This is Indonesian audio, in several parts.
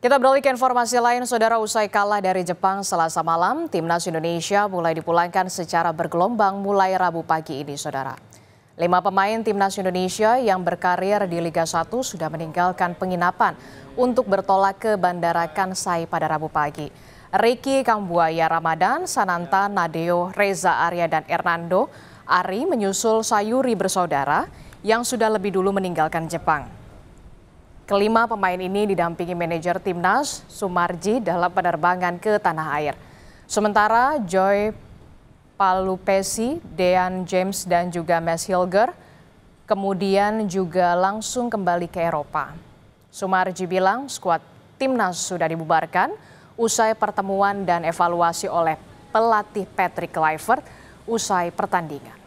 Kita beralih ke informasi lain, saudara. Usai kalah dari Jepang Selasa malam, timnas Indonesia mulai dipulangkan secara bergelombang mulai Rabu pagi ini, saudara. 5 pemain timnas Indonesia yang berkarir di Liga 1 sudah meninggalkan penginapan untuk bertolak ke Bandara Kansai pada Rabu pagi. Ricky Kambuaya Ramadan, Sananta, Nadeo, Reza Arya, dan Hernando Ari menyusul Sayuri bersaudara yang sudah lebih dulu meninggalkan Jepang. Kelima pemain ini didampingi manajer timnas Sumarji dalam penerbangan ke tanah air. Sementara Joy Palupesi, Dean James, dan juga Max Hilger kemudian juga langsung kembali ke Eropa. Sumarji bilang skuad timnas sudah dibubarkan usai pertemuan dan evaluasi oleh pelatih Patrick Kluivert usai pertandingan.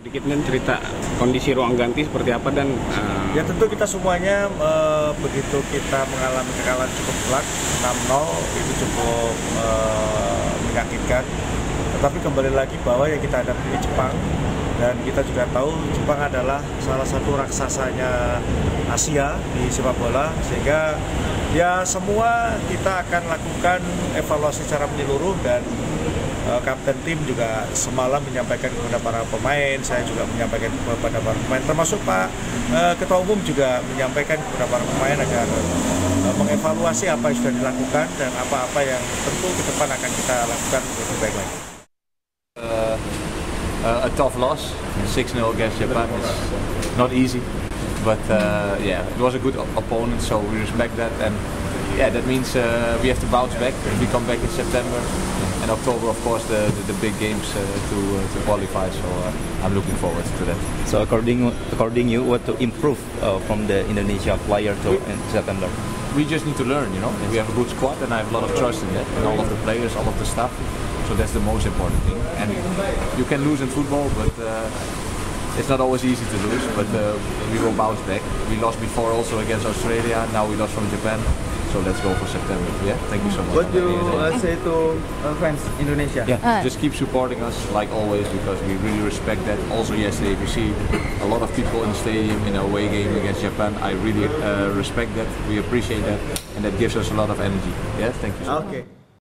Sedikit cerita kondisi ruang ganti seperti apa dan ya tentu kita semuanya begitu kita mengalami kekalahan cukup telak 6-0 itu cukup menyakitkan. Tetapi kembali lagi bahwa yang kita hadapi Jepang, dan kita juga tahu Jepang adalah salah satu raksasanya Asia di sepak bola, sehingga ya semua kita akan lakukan evaluasi secara menyeluruh. Dan kapten tim juga semalam menyampaikan kepada para pemain, saya juga menyampaikan kepada para pemain, termasuk Pak Ketua Umum juga menyampaikan kepada para pemain agar mengevaluasi apa yang sudah dilakukan dan apa-apa yang tentu ke depan akan kita lakukan lebih baik lagi. A tough loss, 6-0 against Japan is not easy, but yeah, it was a good opponent, so we respect that, and yeah, that means we have to bounce back. We come back in September and October, of course, the big games to qualify. So I'm looking forward to that. So according you, what to improve from the Indonesia player in September? We just need to learn, you know. We have a good squad, and I have a lot of trust in that, and all of the players, all of the staff. So that's the most important thing. And you can lose in football, but it's not always easy to lose. But we will bounce back. We lost before also against Australia. Now we lost from Japan. So let's go for September. Yeah, thank you so much. What do you say to fans Indonesia? Yeah, just keep supporting us like always, because we really respect that. Also yesterday we see a lot of people in the stadium in a away game against Japan. I really respect that. We appreciate that, and that gives us a lot of energy. Yeah, thank you so much. Okay.